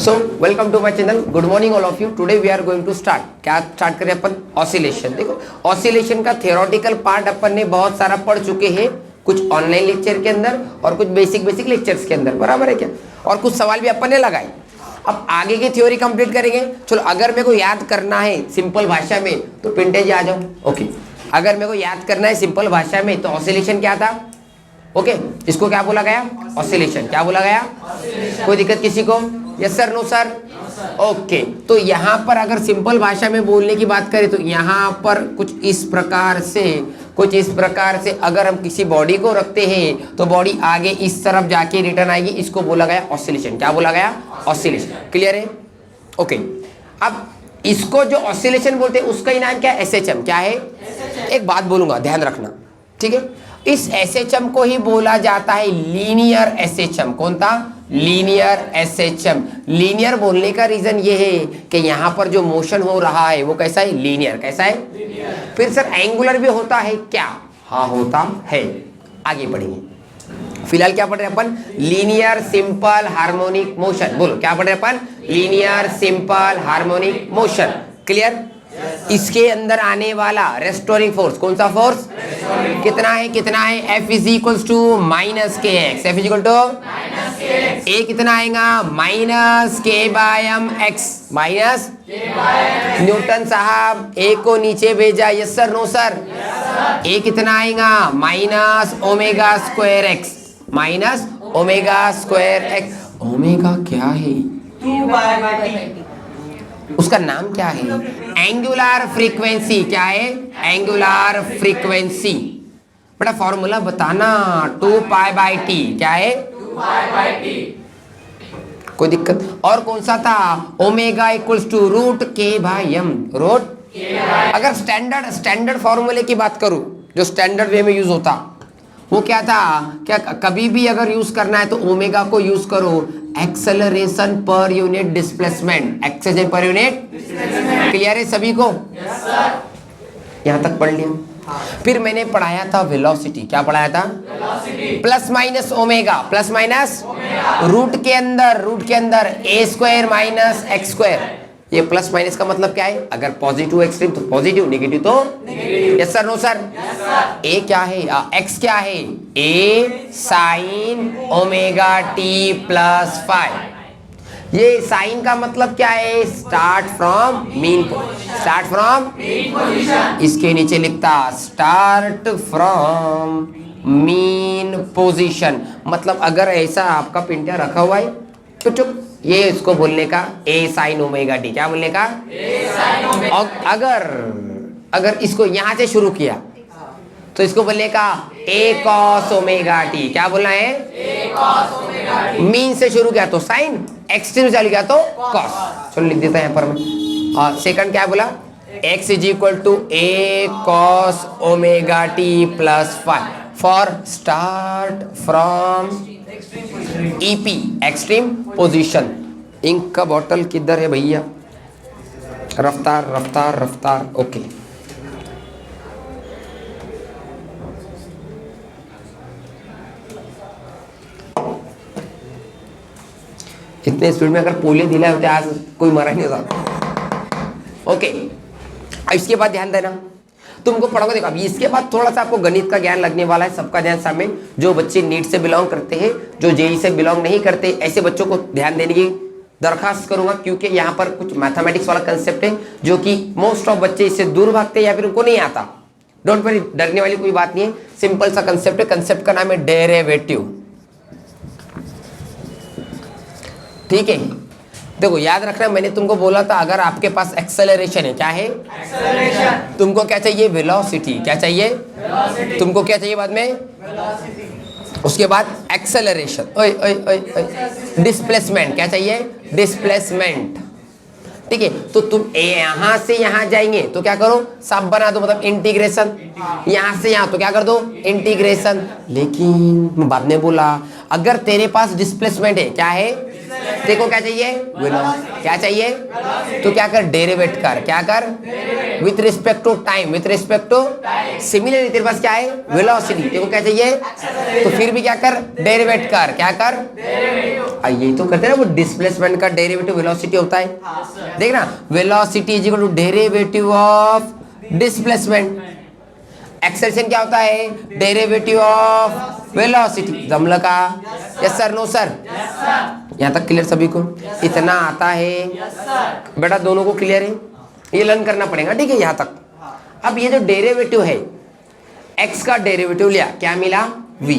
So welcome to my channel, good morning all of you. Today we are going to start, क्या start करें अपन? Oscillation. देखो oscillation का theoretical part अपन ने बहुत सारा पढ़ चुके हैं, कुछ ऑनलाइन लेक्चर के अंदर और कुछ बेसिक लेक्चर्स के अंदर, बराबर है क्या? और कुछ सवाल भी अपन ने लगाए। अब आगे की थ्योरी कंप्लीट करेंगे। चलो अगर मेरे को याद करना है सिंपल भाषा में तो पिंटे जी आ जाओ। ओके, अगर मेरे को याद करना है सिंपल भाषा में तो ऑसिलेशन क्या था? ओके, इसको क्या बोला गया? ऑसिलेशन। क्या बोला गया? कोई दिक्कत किसी को? Yes sir, no sir? Okay, तो यहाँ पर अगर सिंपल भाषा में बोलने की बात करें तो यहाँ पर कुछ इस प्रकार से अगर हम किसी बॉडी को रखते हैं तो बॉडी आगे इस तरफ जाके रिटर्न आएगी, इसको बोला गया ऑसिलेशन। क्या बोला गया? ऑसिलेशन। क्लियर है? ओके, अब इसको जो ऑसिलेशन बोलते हैं उसका ही नाम क्या है? एसएचएम। क्या है? एक बात बोलूंगा, ध्यान रखना, ठीक है? इस एसएचएम को ही बोला जाता है लीनियर एसएचएम। कौन था? Linear SHM. लीनियर बोलने का रीजन ये है कि यहाँ पर जो मोशन हो रहा है वो कैसा है? लीनियर। कैसा है? लीनियर। फिर सर एंगुलर भी होता है क्या? हाँ होता है। आगे बढ़ेंगे। फिलहाल क्या पढ़ रहे हैं अपन? Linear simple harmonic motion. बोलो क्या पढ़ रहे हैं अपन? Linear simple harmonic motion. Clear? इसके अंदर आने वाला रेस्टोरिंग फोर्स, कौन सा फोर्स? कितना है? F is equals to minus K X. F is equal to A कितना आएगा? Minus K by M X. Minus Newton साहब ए को नीचे भेजा। Yes sir, no sir? A कितना आएगा? Minus omega square X. Minus omega square X. Omega क्या है? 2/t। उसका नाम क्या है? Angular frequency. क्या है? Angular frequency. बड़ा फॉर्मूला बताना। 2π/t। क्या है? 2π/t। कोई दिक्कत? और कौन सा था? ओमेगा इक्वल्स टू रूट के बाय एम। रूट अगर स्टैंडर्ड फॉर्मूले की बात करूं जो स्टैंडर्ड वे में यूज होता वो क्या था? क्या कभी भी अगर यूज करना है तो ओमेगा को यूज करो acceleration per unit displacement. Acceleration per unit displacement. Clear है सभी को? Yes sir. यहां तक पढ़ लिया। फिर मैंने पढ़ाया था वेलोसिटी। क्या पढ़ाया था? Velocity. Plus minus omega. Plus minus root के अंदर A square minus X square. ये प्लस माइनस का मतलब क्या है? अगर पॉजिटिव एक्सट्रीम तो पॉजिटिव, नेगेटिव तो negative. Yes sir, no sir? Yes sir. A क्या है? एक्स क्या है? A sine omega T plus 5। ये साइन का मतलब क्या है? Start from mean position. Start from mean position. इसके नीचे लिखता स्टार्ट फ्रॉम मीन पोजीशन। मतलब अगर ऐसा आपका पिंटा रखा हुआ है तो चुप, ये इसको बोलने का ए साइन ओमेगा टी। क्या बोलने का? ए साइन ओमेगा। और अगर इसको यहां से शुरू किया तो इसको बोलने का ए कॉस ओमेगा टी। क्या बोलना है? A cos omega T. Mean से शुरू किया तो साइन, एक्सट्रीम चालू किया तो कॉस। चलो लिख देता है यहाँ पर मैं। और सेकंड क्या बोला? X is equal to a cos omega T plus 5 for start from EP extreme position. Ink का बॉटल किधर है भैया? रफ्तार। ओके, इतने स्पीड में अगर पोलियो दिला होते आज कोई मरा ही नहीं होता। ओके, अब इसके बाद ध्यान देना, तुमको पढ़ोगे। देखो अभी इसके बाद थोड़ा सा आपको गणित का ज्ञान लगने वाला है। सबका ध्यान सामने, जो बच्चे नीट से बिलोंग करते हैं, जो जेई से बिलोंग नहीं करते, ऐसे बच्चों को ध्यान देने की दरखास्त करूंगा, क्योंकि यहाँ पर कुछ मैथमेटिक्स वाला कंसेप्ट है जो कि मोस्ट ऑफ बच्चे इससे दूर भागते हैं या फिर उनको नहीं आता। डोंट वरी, डरने वाली कोई बात नहीं है, सिंपल सा कंसेप्ट है। कंसेप्ट का नाम है डेरिवेटिव। ठीक है, देखो याद रखना, मैंने तुमको बोला था अगर आपके पास एक्सेलरेशन है, क्या है? एक्सेलरेशन। तुमको क्या चाहिए? वेलोसिटी। क्या चाहिए? वेलोसिटी। तुमको क्या चाहिए बाद में? वेलोसिटी। उसके बाद एक्सेलरेशन। डिस्प्लेसमेंट। क्या चाहिए? डिस्प्लेसमेंट। ठीक है, तो तुम यहां से यहां जाएंगे तो क्या करो? सब बना दो, मतलब इंटीग्रेशन। यहां से यहां तो क्या कर दो? इंटीग्रेशन। लेकिन बाद में बोला अगर तेरे पास डिस्प्लेसमेंट है, क्या है? देखो क्या चाहिए, वेलोसिटी। क्या चाहिए, तो क्या कर, डेरिवेट कर। क्या कर, with respect to time, with respect to. Similarly तेरे पास क्या है, वेलोसिटी। देखो क्या चाहिए, तो फिर भी क्या कर, डेरिवेट कर। क्या कर, यही तो करते हैं ना, वो डिस्प्लेसमेंट का डेरिवेटिव वेलोसिटी होता है। देख ना, velocity is equal to derivative of displacement. Acceleration क्या होता है, डेरिवेटिव ऑफ वेलोसिटी। जमला का, यस सर, नो सर, यहाँ तक क्लियर सभी को, इतना आता है बेटा, दोनों को क्लियर है, ये लर्न करना पड़ेगा, ठीक है यहाँ तक। अब ये जो डेरिवेटिव है, x का डेरिवेटिव लिया, क्या मिला, v,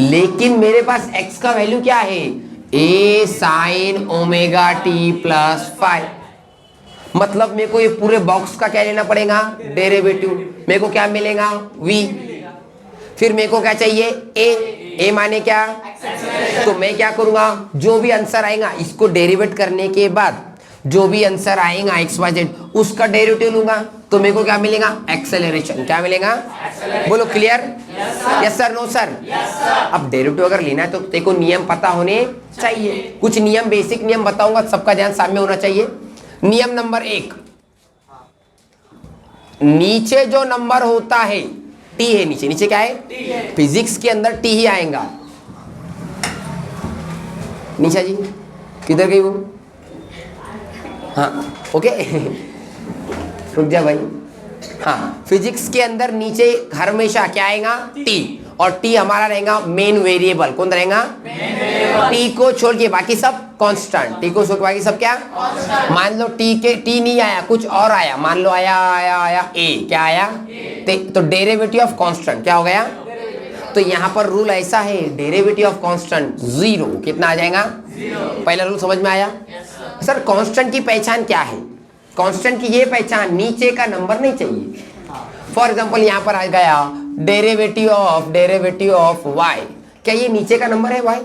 लेकिन मेरे पास x का वैल्यू क्या है, a sin omega t plus five. मतलब मेरे को ये पूरे बॉक्स का क्या लेना पड़ेगा, डेरिवेटिव। मेरे को क्या मिलेगा, v। फिर मेरे को क्या चाहिए, a माने क्या, तो मैं क्या करूंगा, जो भी आंसर आएगा इसको डेरिवेट करने के बाद जो भी आंसर आएगा एक्स वाई जेड, उसका डेरिवेटिव लूंगा, तो मेरे को क्या मिलेगा, एक्सेलरेशन। क्या मिलेगा, बोलो clear, yes sir, no sir. अब डेरिवेटिव अगर लेना है तो देखो नियम पता होने चाहिए। कुछ नियम, बेसिक नियम बताऊंगा, सबका ध्यान सामने होना चाहिए। नियम नंबर 1, नीचे जो नंबर होता है, टी है नीचे, नीचे क्या है, फिजिक्स के अंदर टी ही आएगा। निशा जी किधर गई वो, हाँ ओके रुक जा भाई। हाँ, फिजिक्स के अंदर नीचे हमेशा क्या आएगा, टी, और टी हमारा रहेगा मेन वेरिएबल। कौन रहेगा, टी को छोड़ के बाकी सब कांस्टेंट। टी को छोड़ के बाकी सब क्या, मान लो टी नहीं आया, कुछ और आया, मान लो आया ए, क्या आया, तो डेरिवेटिव ऑफ कांस्टेंट क्या हो गया। तो यहाँ पर रूल ऐसा है, डेरिवेटिव ऑफ कांस्टेंट जीरो, कितना आ जाएगा, पहला रूल समझ में आया। सर कांस्टेंट की पहचान क्या है, कांस्टेंट की ये पहचान, नीचे का नंबर नहीं चाहिए। फॉर एग्जांपल यहाँ पर आ गया डेरिवेटिव ऑफ y, क्या ये नीचे का नंबर है y,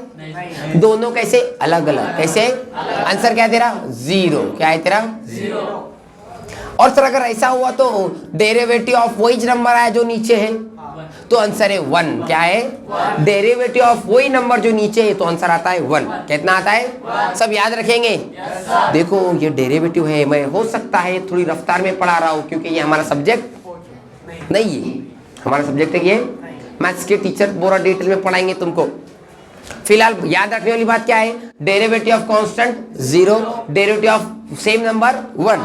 दोनों कैसे अलग अलग, कैसे, आंसर क्या है तेरा, जीरो। क्या है तेरा, जीरो। और सर अगर ऐसा हुआ तो डेरिवेटिव ऑफ वही नंबर आया जो नीचे है, तो आंसर है 1। क्या है, डेरिवेटिव ऑफ वही नंबर जो नीचे है, तो आंसर आता है 1। कितना आता है, सब याद रखेंगे। देखो ये डेरिवेटिव है, मैं हो सकता है थोड़ी रफ्तार में पढ़ा रहा हूँ, क्योंकि ये हमारा सब्जेक्ट नहीं है। हमारा सब्जेक्ट है ये, मैथ्स के टीचर पूरा डिटेल में पढ़ाएंगे तुमको। फिलहाल याद रखने वाली बात क्या है, derivative of constant zero, derivative of same number 1।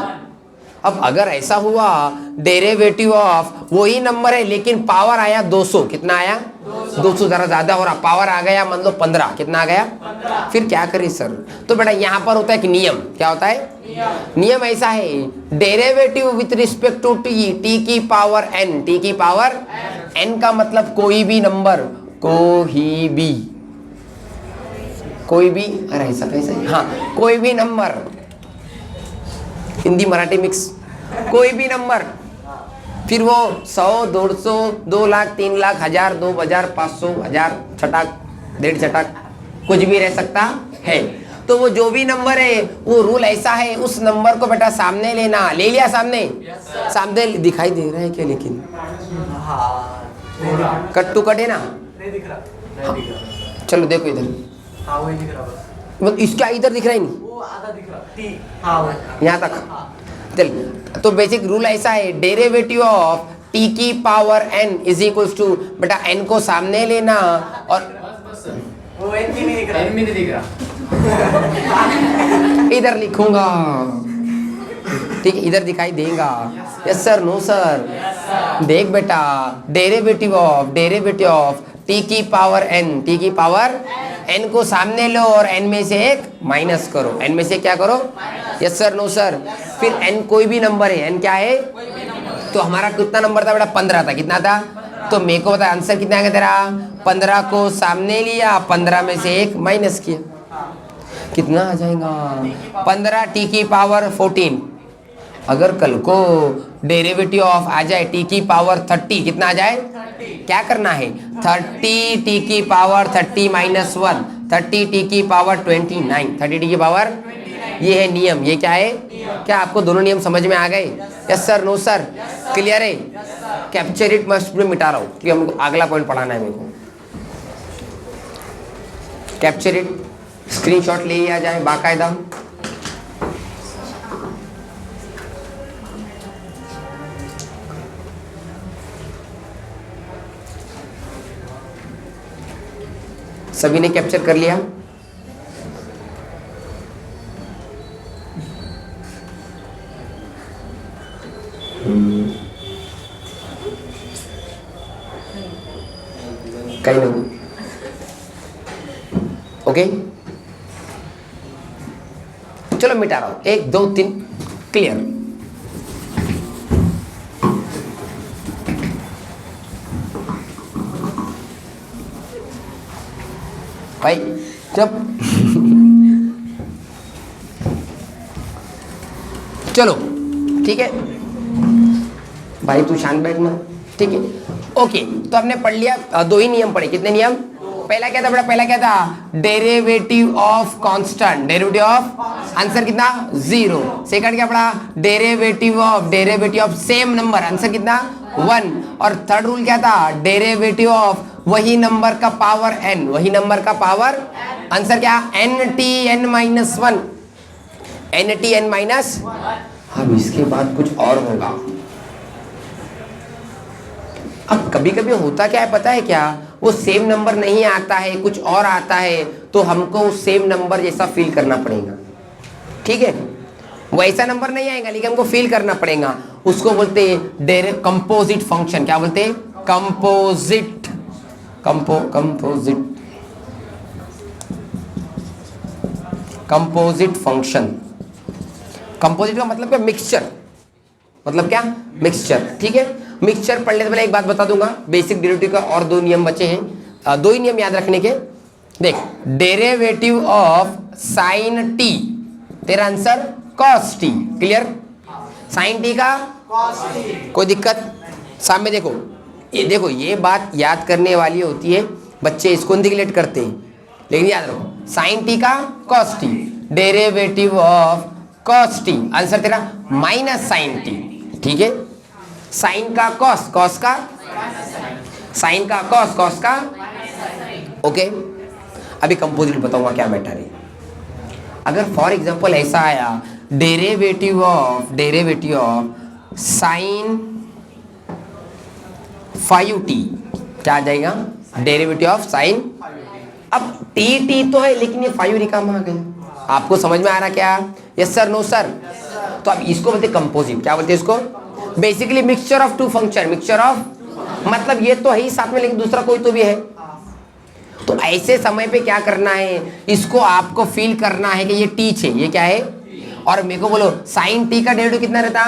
अब अगर ऐसा हुआ डेरिवेटिव ऑफ वही नंबर है लेकिन पावर आया 200, कितना आया, 200 जरा ज्यादा हो रहा, पावर आ गया मान लो 15, कितना आ गया, 15। फिर क्या करें सर, तो बेटा यहाँ पर होता है कि नियम, क्या होता है, नियम ऐसा है, derivative with respect to t की पावर n, टी की पावर n का मतलब कोई भी नंबर, कोई भी, अरे ऐसा कैसे, हाँ कोई भी नंबर, हिंदी मराठी मिक्स, कोई भी नंबर, फिर वो 100, 200, 2 लाख, 3 लाख, 1000, 2000, 500, 1000, छटाक, 1.5 छटाक, कुछ भी रह सकता है। तो वो जो भी नंबर है, वो रूल ऐसा है, उस नंबर को बेटा सामने लेना। ले लिया सामने, सामने दिखाई दे रहा है क्या, लेकिन कट टू कट है ना, नहीं दिख रहा, हाँ। चलो देखो इधर, हाँ वही दिख रहा बस, मतलब इसका इधर दिख रहा ही नहीं, वो आधा दिख रहा, टी, हाँ वो यहाँ तक। चल, तो बेसिक रूल ऐसा है, डेरिवेटिव ऑफ टी की power n is equals to, बेटा n को सामने लेना, और वो एन भी नहीं दिख रहा, एन भी नहीं दिख रहा, इधर लिखूंगा, ठीक है, इधर दिखाई देगा, यस सर, नो सर। देख बेटा, डेरिवेटिव ऑफ टी की पावर n, टी की पावर n को सामने लो और n में से एक माइनस करो, n में से क्या करो, यस सर, नो सर। फिर n कोई भी नंबर है, n क्या है, तो हमारा कितना नंबर था बेटा, 15 था, कितना था, तो मेरे को बता आंसर कितना आ गया तेरा, 15 को सामने लिया, 15 में से एक माइनस किया, कितना आ जाएगा, 15 टी की पावर 14। अगर कल को डेरिवेटिव ऑफ आ जाए टी की पावर 30, कितना आ जाए, क्या करना है, 30 टी की पावर 30 माइनस 1, 30 टी की पावर 29, 30 टी की पावर, ये है नियम। ये क्या है, क्या आपको दोनों नियम समझ में आ गए, yes sir, no sir, clear है। कैप्चर इट मस्ट में मिटा रहा हूँ क्योंकि हमको अगला पॉइंट पढ़ाना है मेरे को। कैप्चर इट स्क्रीनशॉट ले लिया जाए बाकायदा। सभी ने कैप्चर कर लिया? कहीं नहीं। ओके, चलो मिटा रहा हूं, 1 2 3 क्लियर। भाई जब चलो ठीक है भाई, तू शांत बैठना, ठीक है। ओके, तो हमने पढ़ लिया, 2 ही नियम पढ़े। कितने नियम? पहला क्या था बेटा? पहला क्या था? Derivative of constant, derivative of, answer कितना? 0। सेकंड क्या पढ़ा? Derivative of same number, answer कितना? 1। और थर्ड रूल क्या था? डेरिवेटिव ऑफ वही नंबर का पावर n, वही नंबर का पावर, आंसर क्या? n minus 1, n minus. अब इसके बाद कुछ और होगा। अब कभी कभी होता क्या है पता है क्या? वो सेम नंबर नहीं आता है, कुछ और आता है, तो हमको उस सेम नंबर जैसा फील करना पड़ेगा, ठीक है। वैसा नंबर नहीं आएगा लेकिन हमको फील करना पड़ेगा। उसको बोलते हैं डायरेक्ट कंपोजिट फंक्शन। क्या बोलते हैं? Composite, composite function. कंपोजिट का मतलब क्या? मिक्सचर, मतलब क्या? मिक्सचर, ठीक है। मिक्सचर पढ़ने से पहले एक बात बता दूंगा, बेसिक डेरिवेटिव का और 2 नियम बचे हैं, 2 ही नियम याद रखने के। देख, डेरिवेटिव ऑफ साइन टी, तेरा answer cos t, clear? Sine t का कॉस टी, कोई दिक्कत? सामने देखो, ये देखो, ये बात याद करने वाली होती है, बच्चे इसको निगलेक्ट करते हैं, लेकिन याद रखो, साइन टी का cos T, derivative of cos T, answer तेरा माइनस साइन टी, ठीक है। साइन का कॉस, कॉस का साइन का कॉस, कॉस का, ओके। अभी कंपोजिट बताऊंगा क्या मैटर है। अगर फॉर एग्जांपल ऐसा आया, डेरिवेटिव ऑफ साइन 5t, क्या आ जाएगा? Derivative of sign. अब टी तो है लेकिन ये 5 रिकाम आ गया। आपको समझ में आ रहा क्या? Yes sir, no sir? तो अब इसको बोलते कंपोजिट। क्या बोलते हैं इसको? Basically mixture of 2 function, mixture of, मतलब ये तो है ही साथ में लेकिन दूसरा कोई तो भी है। तो ऐसे समय पे क्या करना है? इसको आपको फील करना है कि ये टी है, ये क्या है? और मेरे को बोलो साइन टी का डेरिवेटिव कितना रहता?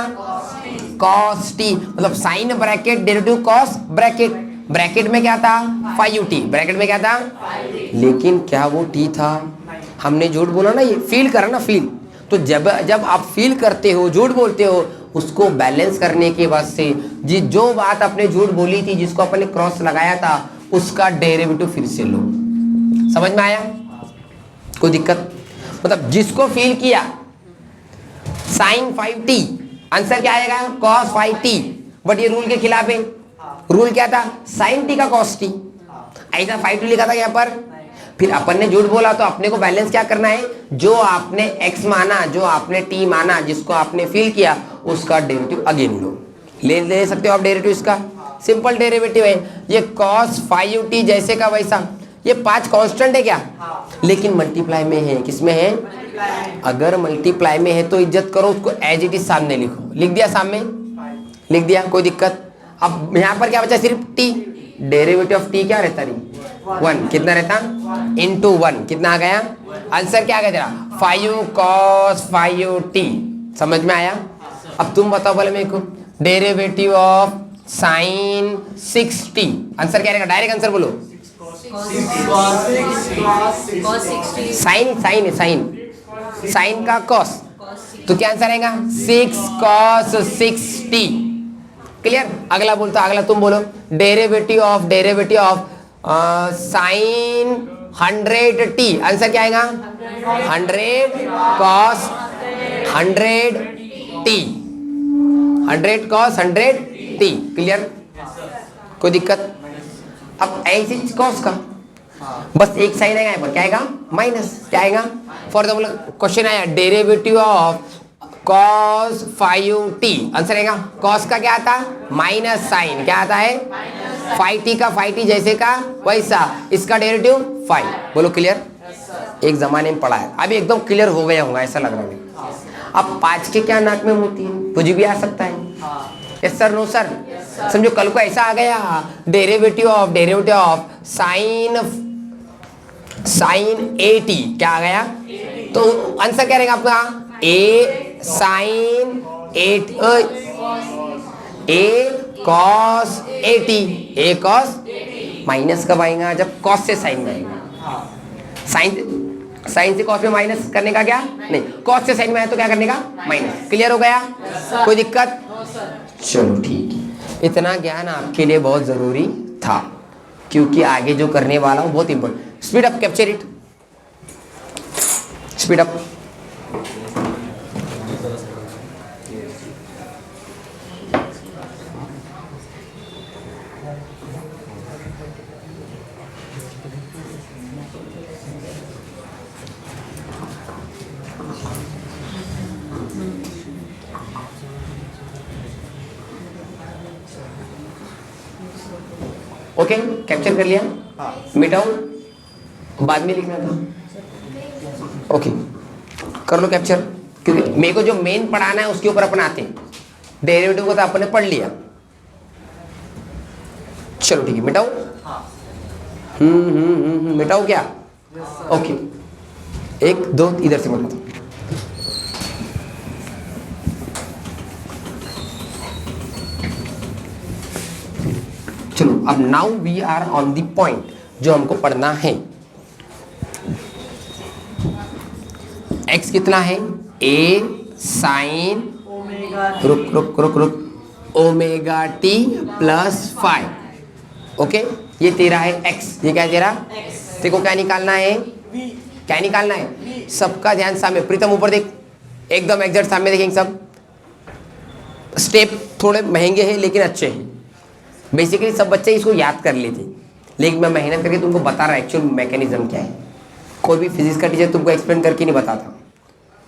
कॉस टी, मतलब sine bracket derivative cos bracket, bracket में क्या था? 5t, ब्रैकेट में क्या था? लेकिन क्या वो टी था? हमने झूठ बोला ना, ये फील करा ना, फील। तो जब आप फील करते हो, झूठ बोलते हो, उसको बैलेंस करने के बाद से जो बात आपने झूठ बोली थी, जिसको आपने क्रॉस लगाया था, उसका डेरिवेटिव फिर से लो। समझ में आया? कोई दिक्कत? मतलब जिसको फील किया साइन 5t, आंसर क्या आएगा? cos 5t, बट ये रूल के खिलाफ है। रूल क्या था? साइन टी का cos t, ऐसा 5t लिखा था यहाँ पर। फिर अपन ने झूठ बोला तो अपने को बैलेंस क्या करना है? जो आपने x माना, जो आपने t माना, जिसको आपने फील किया, उसका डेरिवेटिव अगेन लो। ले सकते हो आप डेरिवेटिव इसका, सिंपल डेरिवेटिव है ये cos 5t, जैसे का वैसा। ये 5 कांस्टेंट है क्या? लेकिन मल्टीप्लाई में है। किसमें है? अगर मल्टीप्लाई में है तो इज्जत करो, उसको एज इट इज सामने लिखो। लिख दिया सामने, लिख दिया, कोई दिक्कत? अब यहाँ पर क्या बचा? सिर्फ t, डेरिवेटिव ऑफ t क्या रहता? 1, कितना रहता? इंटू 1, कितना आ गया? आंसर क्या आ गया तेरा? 5 cos 5t। समझ में आया? अब तुम बताओ बोले मेरे को, derivative of sign 6t, answer क्या रहेगा? डायरेक्ट आंसर बोलो। साइन का कॉस, तो क्या आंसर आएगा? 6 cos 6t, क्लियर? अगला बोलता, अगला तुम बोलो, derivative of sign 100t, answer क्या आएगा? 100 cos 100t, 100 cos 100t, clear? कोई दिक्कत? अब ऐसी कॉस का बस एक साइन आएगा यहाँ पर, क्या आएगा माइनस, क्या आएगा फॉर एग्जाम्पल क्वेश्चन आया derivative of cos 5t, answer आएगा cos का क्या आता माइनस साइन, क्या आता है 5t का 5t जैसे का वैसा, इसका डेरिवेटिव 5। बोलो क्लियर, एक जमाने में पढ़ा है, अभी एकदम क्लियर हो गया होगा ऐसा लग रहा है। अब 5 के क्या नाक में मोती है, कुछ भी आ सकता है। यस सर, नो सर, समझो कल को ऐसा आ गया डेरिवेटिव ऑफ साइन 80, क्या आ गया तो आंसर क्या रहेगा आपका a sine 8 a cos 80, a cos minus कब आएगा जब cos से साइन में आएगा, साइन से cos में माइनस करने का क्या नहीं, cos से साइन में आया तो क्या करने का माइनस। क्लियर हो गया, कोई दिक्कत, चलो ठीक है। इतना ज्ञान आपके लिए बहुत जरूरी था क्योंकि आगे जो करने वाला हूं बहुत important. Speed up, capture it, speed up. Okay, capture कर लिया, मिटाओ बाद में लिखना था। ओके कर लो कैप्चर, क्योंकि मेरे को जो मेन पढ़ाना है उसके ऊपर अपन आते हैं, डेरिवेटिव को तो अपन ने पढ़ लिया। चलो ठीक है, मिटाओ। मिटाओ क्या, ओके 1 2 इधर से मिटाओ। चलो अब now we are on the point जो हमको पढ़ना है। x कितना है a साइन रुक रुक रुक रुक ओमेगा टी प्लस 5। ओके ये तेरा है x, ये क्या है तेरा, देखो क्या निकालना है, क्या निकालना है, सबका ध्यान सामने, प्रीतम ऊपर देख, एकदम एग्जैक्ट सामने देखेंगे सब। स्टेप थोड़े महंगे हैं लेकिन अच्छे हैं, बेसिकली सब बच्चे इसको याद कर लेते, लेकिन मैं मेहनत करके तुमको बता रहा एक्चुअल मैकेनिज्म क्या है। कोई भी फिजिक्स का टीचर तुमको एक्सप्लेन करके नहीं बताता,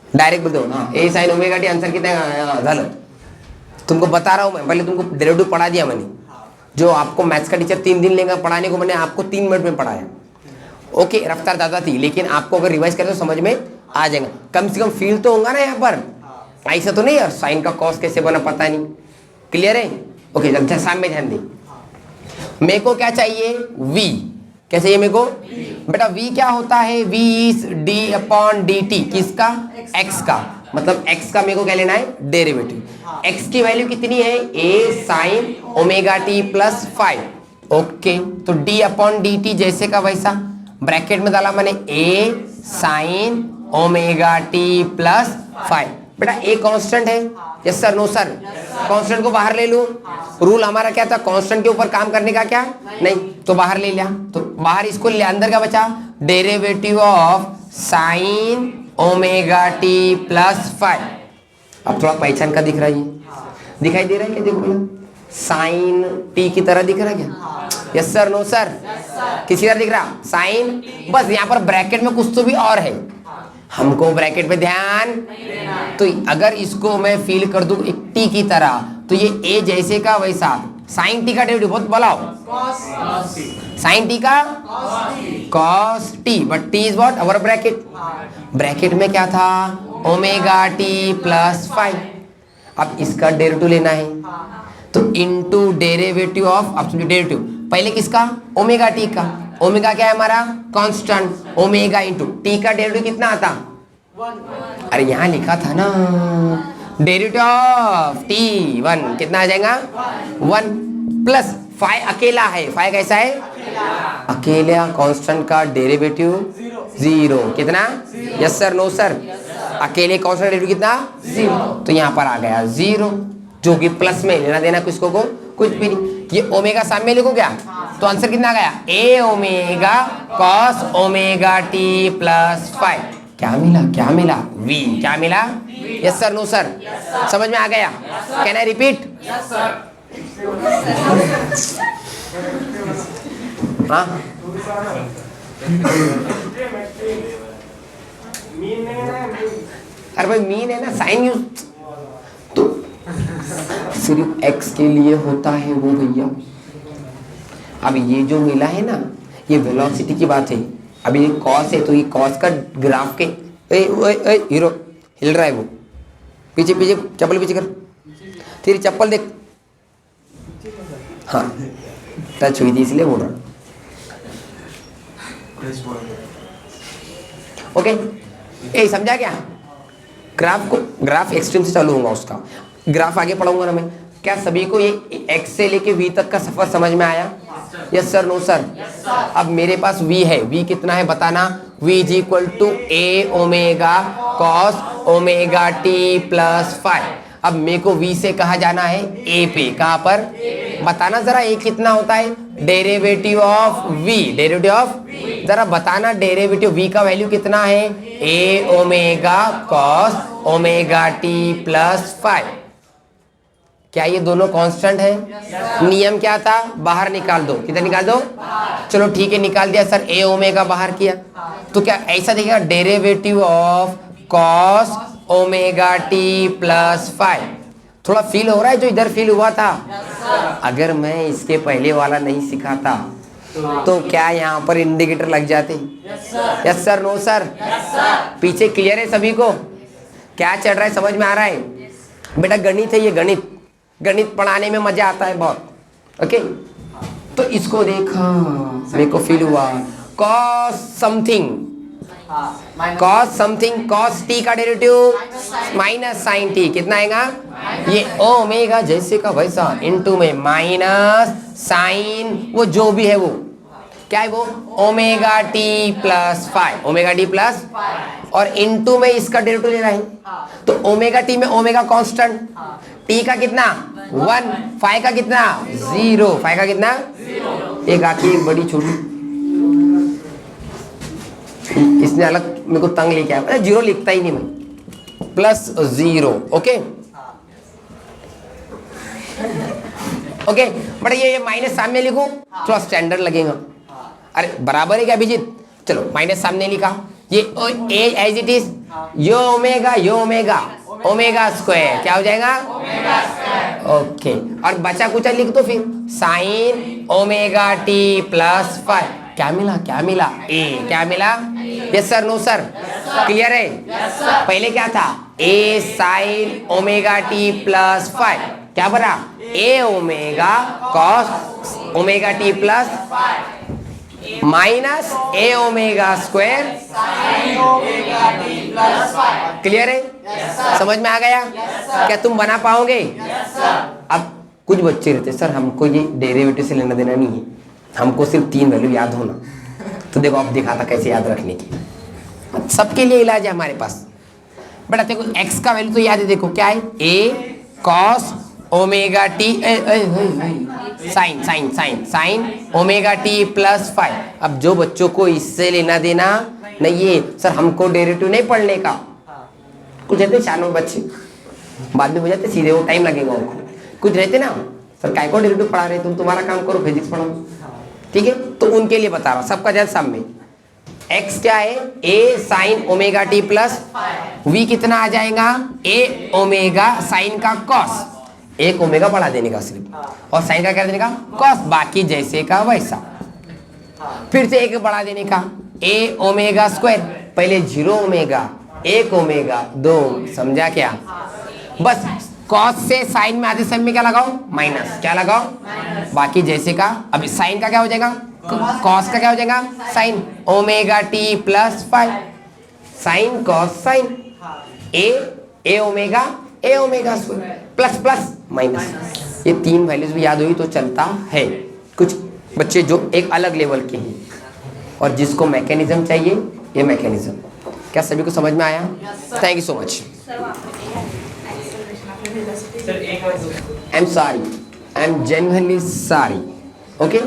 डायरेक्ट बोल दो ना ए साइन ओमेगा टी, आंसर कितना झालं, तुमको बता रहा हूँ मैं, पहले तुमको डेरिवेटिव पढ़ा दिया मैंने, जो आपको मैथ्स का टीचर 3 दिन लेगा पढ़ाने को, मैंने आपको 3 मिनट में पढ़ाया। ओके रफ्तार ज़्यादा थी लेकिन आपको अगर रिवाइज करें तो समझ में आ जाएगा, कम से कम फील तो होगा ना यहाँ पर, ऐसा तो नहीं यार साइन का कॉस कैसे बना पता नहीं। क्लियर है, ओके अच्छा सामने ध्यान दे, मेरे को क्या चाहिए v, क्या चाहिए मेरे को बेटा, v क्या होता है, v is d upon dt, किसका x का, मतलब x का मेरे को क्या लेना है डेरिवेटिव, x की वैल्यू कितनी है a sine omega t plus 5। Okay तो d अपॉन dt जैसे का वैसा, ब्रैकेट में डाला मैंने a sine omega t plus 5। बेटा a कांस्टेंट है, yes sir, no sir, constant को बाहर ले लूं, रूल हमारा क्या था कांस्टेंट के ऊपर काम करने का, क्या नहीं तो बाहर ले लिया, तो बाहर इसको ले, अंदर का बचा derivative of sign omega T plus 5। अब थोड़ा पहचान का दिख रहा है, दिखाई दे रहा है क्या, देखो साइन टी की तरह दिख रहा है क्या, यस सर, नो सर, किसी तरह दिख रहा साइन, बस यहाँ पर ब्रैकेट में कुछ तो भी और है, हमको ब्रैकेट पे ध्यान, तो अगर इसको मैं फील कर दूं एक टी की तरह, तो ये ए जैसे का वैसा, साइन टी का डेरिवेटिव बहुत बोलाओ, साइन टी का cos T, but T is what our bracket, bracket में क्या था ओमेगा टी प्लस 5। अब इसका डेरिवेटिव लेना है तो इनटू डेरिवेटिव ऑफ, अब समझो डेरिवेटिव पहले किसका ओमेगा टी का, ओमेगा क्या है हमारा कांस्टेंट, ओमेगा इंटू टी का डेरिवेटिव कितना आता, अरे यहाँ लिखा था ना डेरिवेटिव ऑफ टी 1 कितना आ जाएगा 1 प्लस 5 अकेला है, 5 कैसा है अकेला कांस्टेंट का डेरिवेटिव 0, कितना यस सर, नो सर, अकेले कांस्टेंट डेरिवेटिव कितना 0, तो यहाँ पर आ गया 0 जो कि प्लस में लेना देना किसको को कुछ भी नहीं, ये ओमेगा सामने लिखो क्या, तो आंसर कितना आ गया A omega cos omega T plus 5। क्या मिला v, क्या मिला यस सर, नो सर, समझ में आ गया, कैन आई रिपीट, हाँ अरे भाई मीन है ना, साइन यूज तो सिर्फ एक्स के लिए होता है वो भैया। अब ये जो मिला है ना, ये वेलोसिटी की बात है। अब ये कॉस है तो ये कॉस का ग्राफ के हीरो हिल रहा है वो, पीछे पीछे चप्पल पीछे कर, तेरी चप्पल देख, हाँ टच हुई थी इसलिए बोल रहा। ओके ए समझा क्या? ग्राफ एक्सट्रीम से चालू होगा उसका, ग्राफ आगे पढ़ाऊंगा ना मैं। क्या सभी को ये x से लेके v तक का सफर समझ में आया? Yes sir, no sir? अब मेरे पास v है, v कितना है बताना? v is equal to a omega cos omega t plus five. अब मेरे को v से कहा जाना है a पे, कहाँ पर बताना जरा, a कितना होता है? Derivative of v, derivative of, जरा बताना डेरिवेटिव v का वैल्यू कितना है? a omega cos omega t plus five. क्या ये दोनों कांस्टेंट है? नियम क्या था? बाहर निकाल दो, किधर निकाल दो? चलो ठीक है निकाल दिया सर, a ओमेगा बाहर किया तो क्या ऐसा दिखेगा? Derivative of cos omega t plus five. थोड़ा फील हो रहा है जो इधर फील हुआ था? अगर मैं इसके पहले वाला नहीं सिखाता तो क्या यहाँ पर इंडिकेटर लग जाते? Yes sir, no sir? पीछे क्लियर है सभी को? क्या चल रहा है समझ में आ रहा है? बेटा गणित है ये, गणित, गणित पढ़ाने में मजा आता है बहुत। ओके तो इसको देखा, मेरे को फील हुआ cos something, cos something, cos T का डेरिवेटिव माइनस साइन टी, कितना आएगा? ये ओमेगा जैसे का वैसा इनटू में माइनस साइन, वो जो भी है वो क्या है वो? Omega T plus five, omega T plus, और इनटू में इसका डेरिवेटिव ले रहा है तो ओमेगा टी में ओमेगा कांस्टेंट, टी का कितना? 1, फाइव का कितना? 0, फाइव का कितना? एक आखिर एक बड़ी छोटी, इसने अलग मेरे को तंग लेके आया, जीरो लिखता ही नहीं मैं, प्लस 0। ओके ओके बट ये माइनस सामने लिखूं थोड़ा स्टैंडर्ड लगेगा। अरे बराबर है क्या अभिजीत? चलो माइनस सामने लिखा, ये ए एज इट इज, यो ओमेगा ओमेगा स्क्वायर, क्या हो जाएगा? ओके और बचा कुचा लिख दो फिर, sine omega T plus five. क्या मिला? क्या मिला? ए, क्या मिला? Yes sir, no sir? Clear है? पहले क्या था? A sine omega T plus five, क्या बना? A omega cos omega T plus minus A omega square, clear है? समझ में आ गया? क्या तुम बना पाओगे? अब कुछ बच्चे रहते सर हमको ये डेरिवेटिव से लेना देना नहीं है, हमको सिर्फ 3 वैल्यू याद होना। तो देखो अब दिखाता कैसे याद रखने की, सबके लिए इलाज है हमारे पास। बेटा देखो एक्स का वैल्यू तो याद है, देखो क्या है? A cos omega T sine sine sine sine omega T plus five. अब जो बच्चों को इससे लेना देना नहीं है सर, हमको डेरिवेटिव नहीं पढ़ने का, कुछ रहते 4 नंबर बच्चे बाद में हो जाते सीधे, वो टाइम लगेगा उनको। कुछ रहते ना सर काय को डेरिवेटिव पढ़ा रहे, तुम तुम्हारा काम करो, फिजिक्स पढ़ाओ, ठीक है? तो उनके लिए बता रहा हूँ, सबका ध्यान सामने। x क्या है? a sine omega T plus v कितना आ जाएगा? a ओमेगा साइन का कॉस, एक ओमेगा बढ़ा देने का सिर्फ, और साइन का क्या देने का? कॉस, बाकी जैसे का वैसा। फिर से एक बढ़ा देने का, a ओमेगा स्क्वायर, पहले 0 ओमेगा 1 ओमेगा 2, समझा क्या? बस कॉस से साइन में आधे समय में क्या लगाओ? माइनस, क्या लगाओ? बाकी जैसे का। अब साइन का क्या हो जाएगा? कॉस का क्या हो जाएगा? Sine omega T plus five, sine cos sine, A omega square plus plus minus. ये 3 वैल्यूज भी याद हुई तो चलता है। कुछ बच्चे जो एक अलग लेवल के हैं और जिसको मैकेनिज्म चाहिए, ये मैकेनिज्म। क्या सभी को समझ में आया? Thank you so much. I am sorry, I am genuinely sorry. Okay